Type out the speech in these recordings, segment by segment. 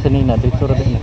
sa Nina, dito ra din.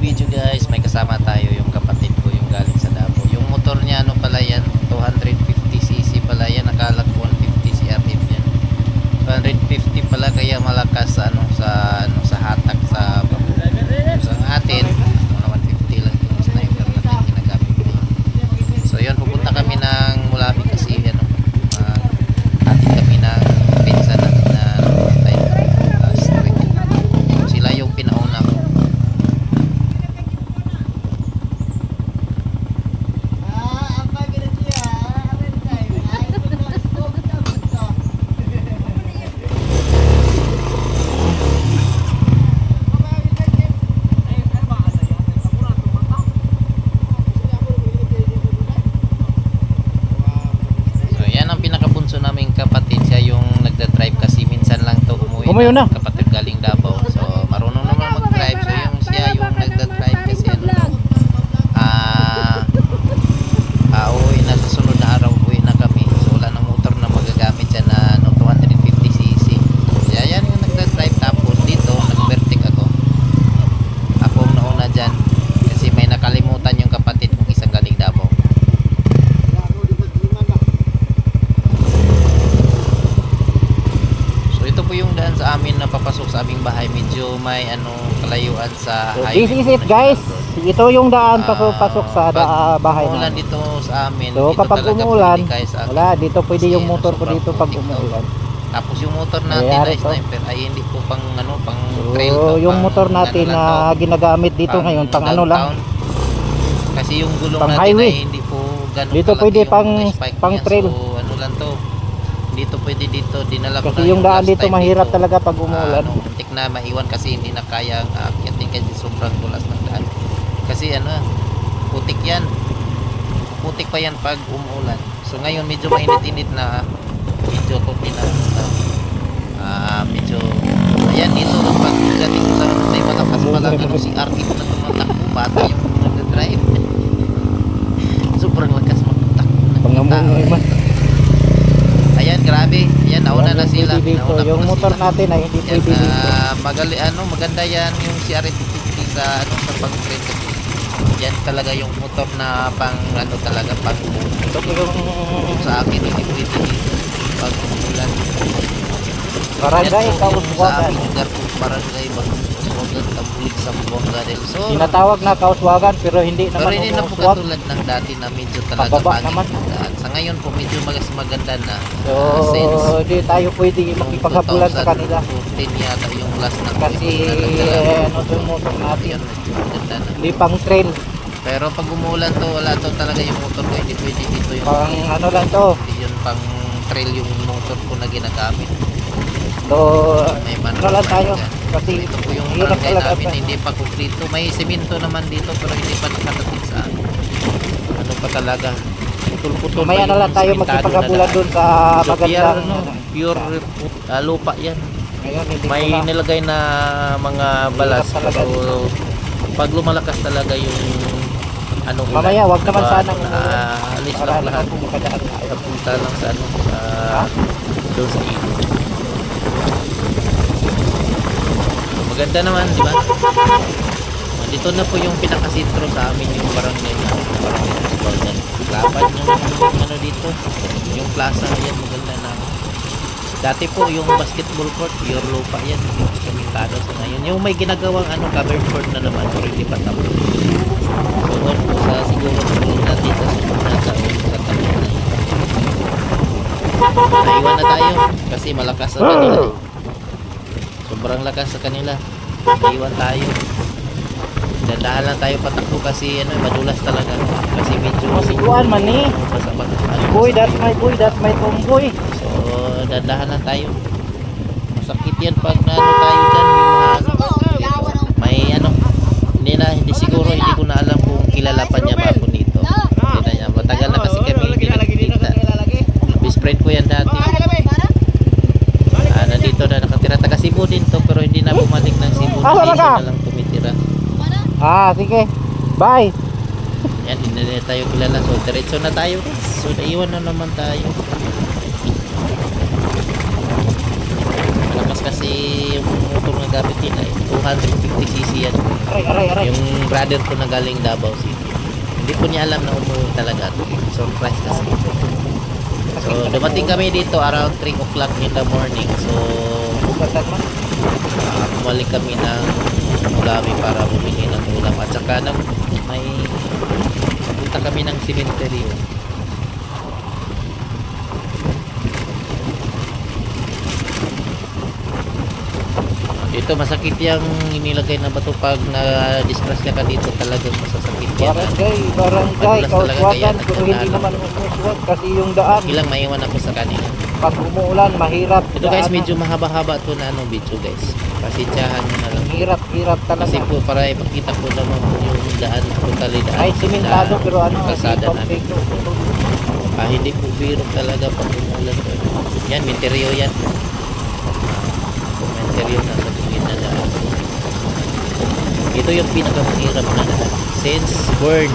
Video guys, may kasama tayo yung kapatid ko yung galing sa Davao. Yung motor niya ano pala yan, 250cc pala yan, nakala ko 150 CRF yan. 250 pala kaya malakas sa sa hatak sa atin. 150 lang yung sniper natin ginagamit ngayon. So yun, pupunta kami ng Mulabi kasi atin kami ng pinsan natin na street. Sila yung pinauna ko. Naming kapatid, siya yung nagda-drive kasi minsan lang to umuwi na kapatid galing Davao, so marunong naman mag-drive. So yung siya yung nagda-drive kasi uwi na sa sunod na araw, uwi na kami, so wala ng motor na magagamit siya na 250cc. Kaya yan yung nagda-drive. Tapos dito nag-vertic ako ang nauna dyan kasi may nakalimutan yung kapatid kong isang galing Davao. Yung daan sa amin na papasok sa aming bahay, medyo may kalayuan sa highway. This is it guys, ito yung daan pasok sa bahay na dito sa amin. So dito kapag umuulan, wala, dito pwede yung motor ko dito pag umuulan. Tapos yung motor natin na sniper ay hindi po pang trail to, yung motor natin na ginagamit dito ngayon pang lang. Kasi yung gulong pang natin highway. ay hindi po ganun dito pwede pang trail. So lang to. Dito pwede dito dinala ko kasi yung daan dito mahirap talaga pag umuulan. Muntik na maiwan kasi hindi na kayang akyatin kasi sobrang tulas ng daan. Kasi putik yan. Putik pa yan pag umuulan. So ngayon medyo mainit-init na, medyo konti na medyo ayan dito pag galing sa may malakas pala si Arkin na tumatakbo, bata yung nag-drive. Sobrang lakas magtakbo. Ayan, grabe. Ayan, nauna na sila. Nauna yung motor natin ay hindi pwede dito. Maganda yan yung CR50 sa pang-trade. Yan talaga yung motor na pang talaga pang ito po yung sa akin hindi pwede dito pag umulan. Barangay Kauswagan. Barangay Kauswagan, Tambulig sa Buanga del Sur. Tinatawag na Kauswagan pero hindi naman hindi na po katulad ng dati na medyo talaga pangit. Sa ngayon po medyo maganda na. So di tayo pwede makipaghabulan sa kanila. 10 yata yung last na kasi yung motor natin maganda na. Hindi pang trail. Pero pag umulan to, wala to talaga yung motor ko, hindi pwede dito yung pang lang to. Hindi yun pang trail yung motor ko na ginagamit. So lang tayo kasi ito po yung barangay namin, hindi pa kumpleto. May semento naman dito pero hindi pa nakatatig sa pa talaga. Putol-putol. May lang tayo magkipaghabulan doon sa magandang pure lupa yan. Ngayon, may nilagay na mga balas pero pag lumalakas talaga yung mamaya wag naman sana alis lang lahat, punta lang sa doon sa iyo. Maganda naman, di ba? Dito na po yung pinakasentro sa amin, yung barangay na Golden. Laban yung dito, yung plaza yan, maganda na. Dati po yung basketball court, pure lupa yan, kamintado sa ngayon. Yung may ginagawang covered court na naman, pero hindi pa tapos. So on po sa siguro na dito sa sunod sa tabi na yan. Naiwan na tayo kasi malakas sa kanila. Sobrang lakas sa kanila. Naiwan tayo. Dandahan lang tayo patakbo kasi madulas talaga. Kasi medyo masiguan man eh. Boy, that's my tomboy. So dandahan lang tayo. Masakit yan pag tayo dyan, yung may hindi siguro, hindi ko na alam kung kilala pa niya ba ako dito. Hindi na niya. Matagal na kasi kami bumalik ng Cebu, Ah, dito wala ka? na lang tumitira. Sige. Bye. Yan, hindi na tayo kilala. So, diretso na tayo. So, naiwan na naman tayo. Malakas kasi yung motor na gamit nila. 250cc yan. Aray. Yung brother ko na galing Davao City. Hindi ko niya alam na umuwi talaga. Surprise kasi. So, dumating kami dito around 3 o'clock in the morning. So, bumalik kami ng Mulami para bumili ng ulam. At saka may punta kami ng cemetery. Dito masakit yung inilagay na bato pag na-disgrasya ka dito, talagang masasakit yan. Barangay, Madulas talaga kauswagan, kaya pero hindi nagtanalo. naman umuswag kasi yung daan, Ilang maiwan ako sa kanila. pag umuulan, mahirap. Ito guys, medyo mahaba-haba to na video guys. Pasensyahan nyo na lang. Hirap talaga. Kasi po para ipakita ko naman po yung daan, totally daan. Ay, simentado, pero Kalsada namin. perfecto. Hindi po biro talaga pag umulan po. Yan, minteryo yan. Minteryo na sa tungin na daan. Ito yung pinakamahirap na daan. Since born,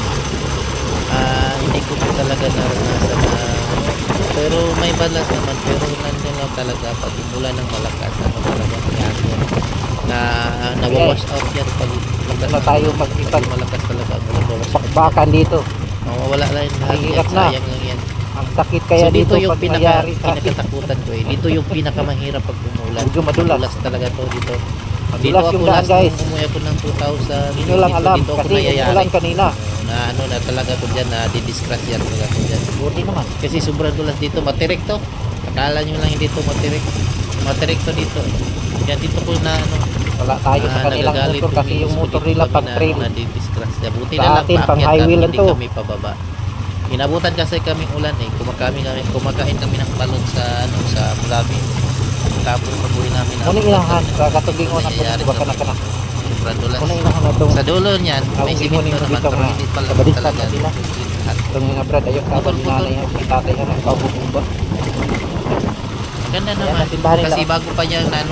hindi ko po talaga naranasan na, pero may balas naman, pero nandiyan lang talaga pag umulan ng malakas, talaga mangyari na nawawash out yan pag Na tayo magkipag malakas talaga ang nawawash out. bakbakan dito. Wala lang yung lahat yan, Mahirap na. sayang lang yan. Ang sakit kaya So dito yung pag mayari sa atin. pinakatakutan ko Dito yung pinakamahirap pag umulan. Medyo madulas. Talaga to dito. Madulas Dito yung ako daan, last guys. nung umuwi ako ng 2000. Hindi nyo lang alam dito ako kasi nayayari. umulan kanina. Na ano na talaga ko dyan, na didisgrasya talaga ko dyan. Buti naman. Kasi sobrang dulas dito, matirik to. Akala nyo lang hindi to matirik. Matirik to dito. Yan dito ko na ano. Wala tayo sa kanilang nagagalit motor kasi yung motor nila pag trail. na didisgrasya. Buti Sa na lang atin, pang paakyat highway kami, lang hindi to. kami pababa. Inabutan kasi kami ulan kumakain kami ng balon sa Mulami. Tapos pabuhin namin Muna inahan, kakatugingon ako nangyayari sa baka na kana. sobrang dulas. Muna inahan na itong Sa dulo niyan, may simento naman pero hindi pala kabalisan talaga. na sila. Itong mga brad, ayok kapag nanay ang tatay na nagpabubumba. Ganda Ayan, naman. natindahan nila. Kasi bago pa niya ilang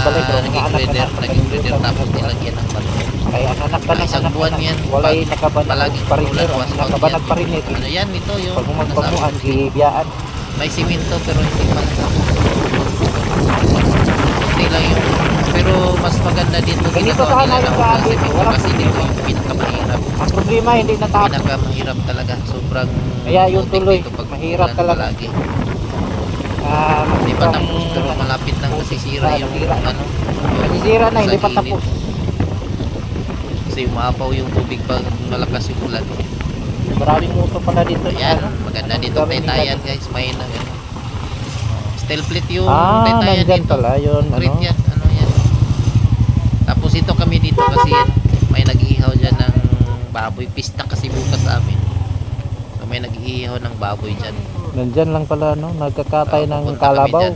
balik, pero naging mga anak breeder, na- naging breeder tapos nilagyan ng balon. Kaya anak ka na Isang buwan yan. Walay Pag nakabanag palaging pa rin. ulan, wash out Nakabanag yan. pa rin eh. Ano yan, ito yung Pag umagpamuhan, gibiyaan. may simento pero hindi pa. Hindi lang yun. Pero mas maganda dito Ganito ginagawa sana nila yung ng sa walang atin, simento walang kasi dito yung pinakamahirap. Ang problema, hindi natapos. Pinakamahirap talaga. Sobrang Kaya yung putik tuloy, dito pag mahirap umulan talaga. palagi. Hindi pa tapos pero malapit nang masisira yung ano. Nasisira na, hindi pa sa gilid. tapos. Kasi umapaw yung tubig pag malakas yung ulan. Maraming motor pala dito. Ayan, maganda dito Taytayan guys. May na ano. Steel plate yung Taytayan nandyan dito. pala yun. Great Ano? yan, ano yan. Tapos ito kami dito kasi may nag-iihaw dyan ng baboy. Pista kasi bukas sa amin. So may nag-iihaw ng baboy dyan. Nandyan lang pala, no? Nagkakatay ng Pupunta kami kalabaw. dyan.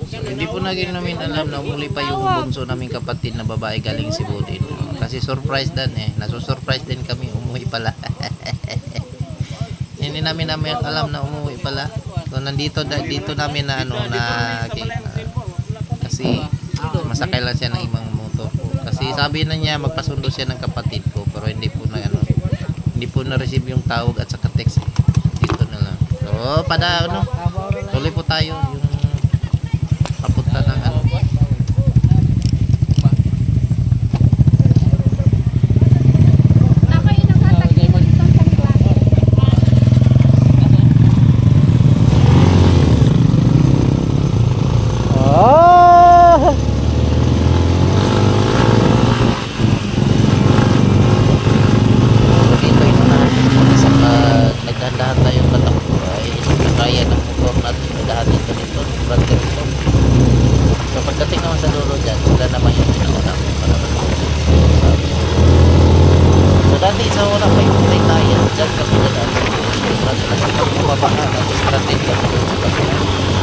So, hindi po namin alam na umuli pa yung bunso naming kapatid na babae galing Cebu din. Kasi surprise din Nasusurprise din kami, umuwi pala. Hindi namin alam na umuwi pala. So nandito dito namin na ano na kasi masakay lang siya ng ibang motor po. Kasi sabi na niya magpasundo siya ng kapatid ko pero hindi po na-receive yung tawag at saka text. Dito na lang. So tuloy po tayo yung papunta ng ano. Ah! Dito ito na sa nagdahan tayong patakbo ay kaya ng motor natin nagdahan dito sobrang ganito. So pagdating naman sa dulo dyan, sila naman yung pinauna para so dati sa wala pa yung Taytayan dyan kami nadaan pag bumaba na strategy kami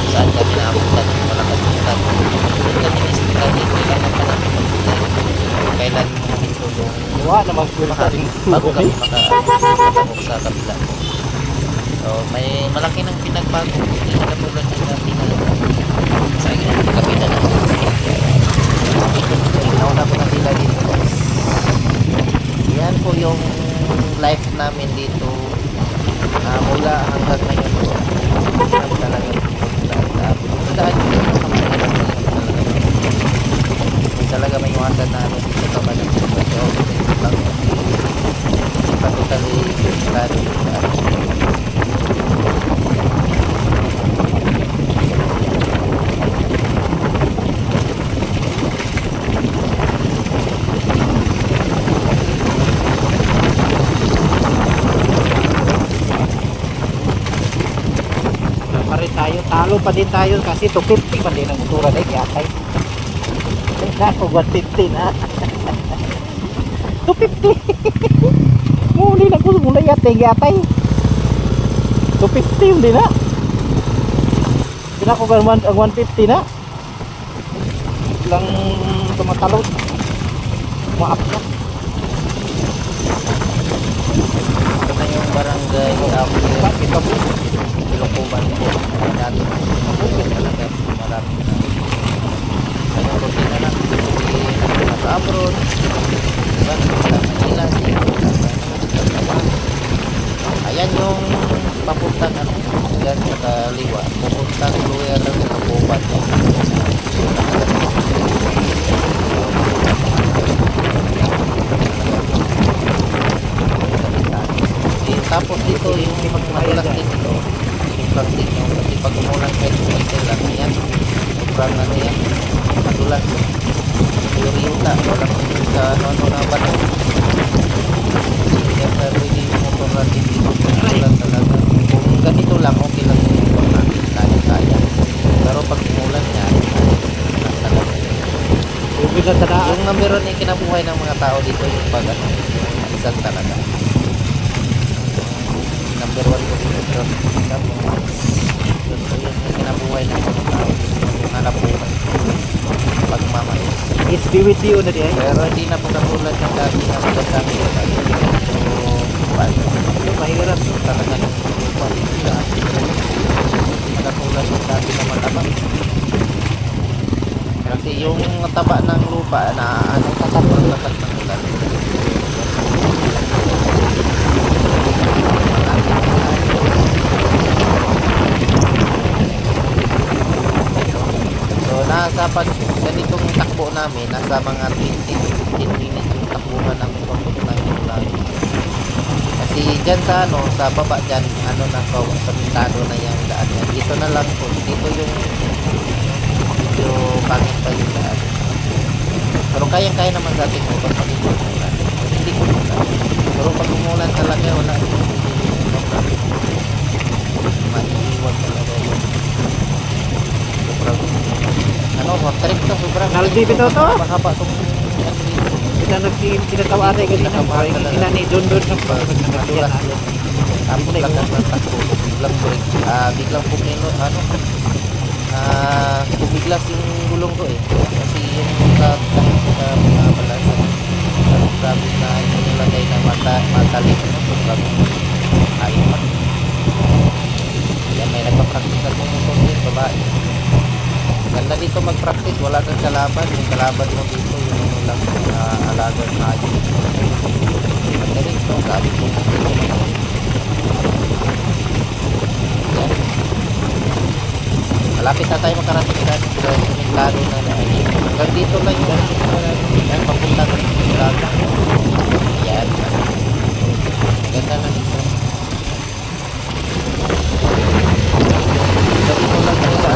saan kami naabutan ng malakas yung tapo doon kami ni-strategy kailangan pa namin kailan namin tulong Wala namang mahari bago kami makabuk sa kabila. So may malaki ng pinagbago hindi na katulad ng dati na iniwasan na ano dito sa Manila. Kasi okay lang kasi totally sigurado sa ano. Pa rin tayo, talo pa din tayo kasi 250 pa din ang motora na yatay. Ay nako, 150 na. 250. Muli na ko muna yatay 250 hindi na. Pinako ang 150 na. Lang tumatalon. Maap na. Ito na yung barangay Bakit pa po? Ilokuban po. Dati talaga marami na. Kaya routine na lang. Hindi nasa-abroad. Diba? Sa Manila. Ayan yung papuntang ano. Diyan sa kaliwa. Papuntang lugar ng Ilokuban. Tapos dito yung magulang din dito. Sobrang din yung kasi pag umulan kahit kumitil lang yan. Sobrang ano yan. Madulas. Yuri-yuta. Walang sa ano na bato. Kaya sa pwede yung motor natin dito. Umulan talaga. Kung ganito lang, okay lang yung motor natin. Kaya-kaya. Pero pag umulan yan, talaga. Yung number one yung kinabuhay ng mga tao dito yung pag ano, isang talaga. Number 1 ko dito yung kinabuhay ng mga tao yung hanap buhay pagmamais. It's BWTO na diyan. Pero hindi na po katulad ng dati na magandang so mahirap talaga ng lupa hindi na katulad ng dati na matabang kasi yung taba ng lupa na ano tatapang lakas ng ulan. Nasa pag ganitong takbo namin, nasa mga 20 minutes yung takbuhan namin papunta yung lahat. Kasi dyan sa ano, sa baba dyan, ano na ko, sa pintado na yung daan yan. Dito na lang po, dito yung medyo pangit pa yung daan. Pero kayang-kaya naman sa ating motor pag hindi umulan. Hindi ko umulan. Pero pag umulan talaga, wala. Maiiwan talaga yun. Sobrang ano, trip to, sobrang Naldi bito to? mahaba itong Kita nagtinatawa tayo kasi na ni Don na nadulas yun. Tapos lang ang takbo, biglang break, biglang pumino, ano, bumiglas yung gulong ko eh. Kasi yung sa mga balasan, sabi na nilagay na matalim, sobrang ayun pa. Kaya may nagpa-practice ako motor din, babae. Ganda dito mag-practice, wala kang kalaban. Yung kalaban mo dito, yung ano lang, alagang hayop. Ganda dito, sabi ko. Yan. Malapit na tayo makarating sa lalo na hanggang dito lang yung yan, papunta na lalo. Yan. Ganda na dito. Dito lang tayo sa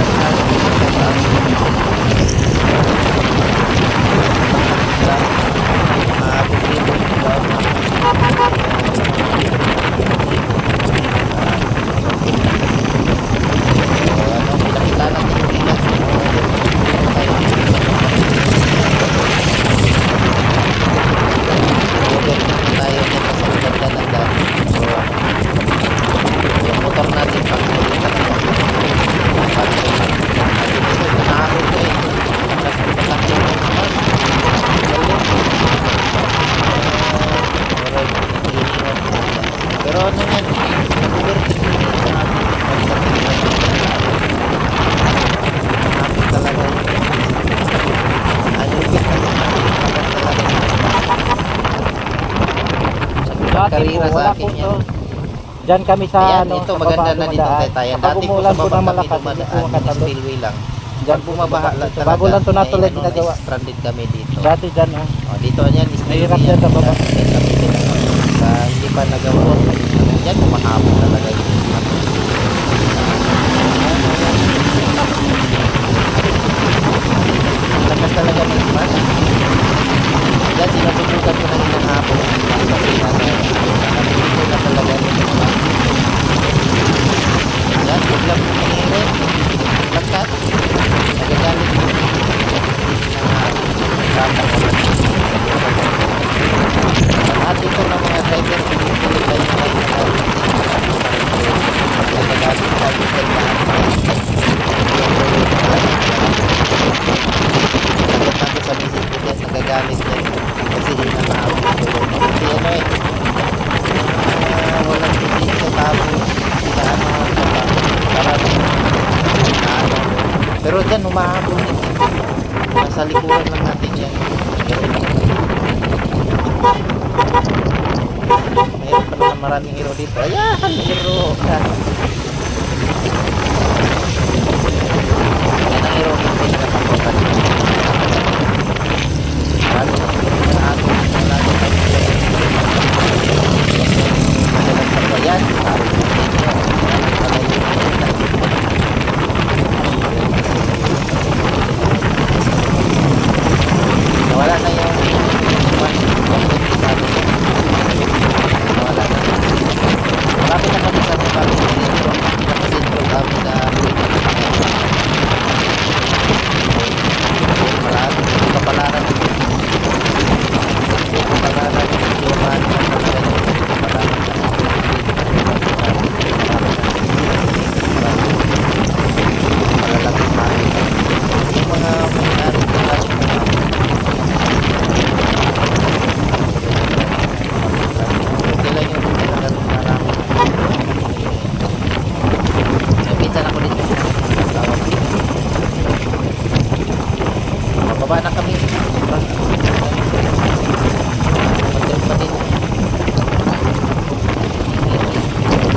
karira sa akin yan. Diyan kami sa Ayan, ano, ito sa maganda baba na dito dumadaan. tayo. Kapag Dati po umulan sa po baba ng kami malakas, dumadaan, hindi po yung makatalon. spillway lang. Pag bumabaha lang talaga. Bago lang to natuloy may ginagawa. Stranded kami dito. Dati dyan, Oh, dito yan is Mahirap yan sa baba. Sa hindi pa nagawa. Yan kumahabol talaga yung lakas talaga ng smash. Yan sinusubukan ko na ilang hapon. Kasi nakapito na talaga yung smash. Yan, biglang pumihirin. Pagkat, nagagalit mo. Lahat ito ng mga driver, pinipili kayo na kayo na nagagalit tayo sa lahat. Nagagalit sa visit ko din, nagagalit din. Kasi di na maawin ko. Kasi ano eh, walang hindi ko tapos sa pero dyan humahabol din. Nasa likuran lang natin yan. Mayroon pa naman maraming hero dito. Ayan, hero. Yan ang hero dito yung nakapokan. Maraming na ato. Maraming pa yan. Nawala na yung nawala na. Marami na kami sa mga nakasintro kami na marami kapalaran kapalaran yung baba na kami. Mag-trip pa din.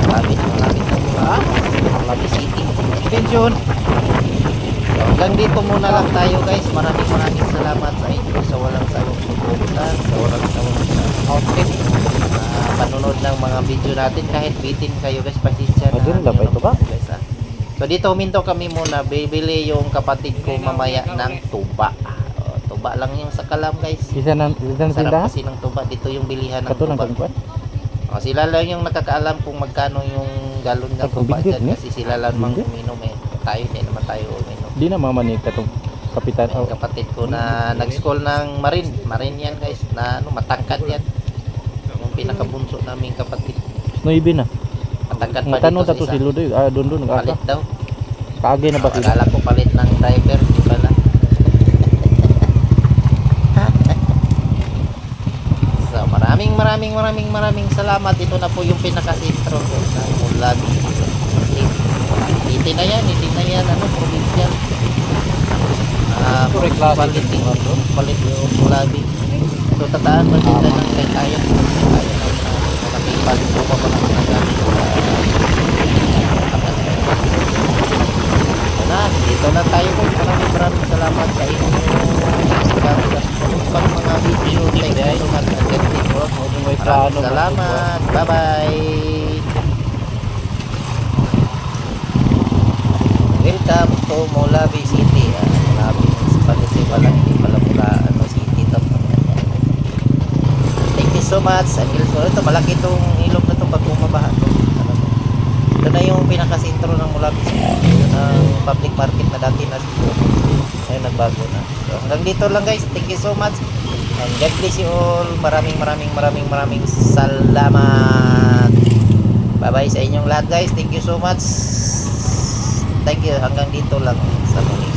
Malapit na. Malapit City. Attention. So, hanggang dito muna lang tayo guys. Maraming salamat sa inyo sa walang sawang suporta, sa walang sawang outfit. Panunod ng mga video natin kahit bitin kayo guys. Pasensya na. Ayun, labay ito ba? Guys, ha? So dito huminto kami muna, bibili yung kapatid ko mamaya ng tuba. Tuba lang yung sa Kalam guys. Isa ng Sarap tindahan? kasi ng tuba, dito yung bilihan ng Katulong tuba. kagkuan? Sila lang yung nakakaalam kung magkano yung galon ng tuba Bigit, dyan ne? kasi sila lang mang Bigit? uminom eh. Tayo hindi naman tayo uminom. Di na mamanig katong kapitan. May kapatid ko na nag-school ng Marine yan guys, na ano, matangkad yan. Yung pinakabunso naming kapatid. Noibi na. Matangkad pa Tanong dito tato sa si isa. Ludoy. Doon Palit daw. Kaagay na ba sila? Akala ko palit ng driver, di pala. So, maraming salamat. Ito na po yung pinaka-sintro ko sa Mulabi. Hindi na yan, ano, provincial. Palit yung Mulabi. So, tataan mo dito ng kay Tayo. Nakipag po pa pa ng nagamit. Dito na tayo po. Maraming salamat sa inyo. Pag mga video, thank you so much. Maraming salamat. Bye-bye. Welcome to Mulabi City. Mulabi Municipality pala. Hindi pala mula City to. Thank you so much. Ito, malaki itong ilog na ito pag bumabaha ito. Ito na yung pinakasintro ng Mulabi City. Ito ang public market na dati na dito. Ngayon nagbago na. So, hanggang dito lang guys. Thank you so much. And God bless you all. Maraming salamat. Bye bye sa inyong lahat guys. Thank you so much. Thank you. Hanggang dito lang sa muli.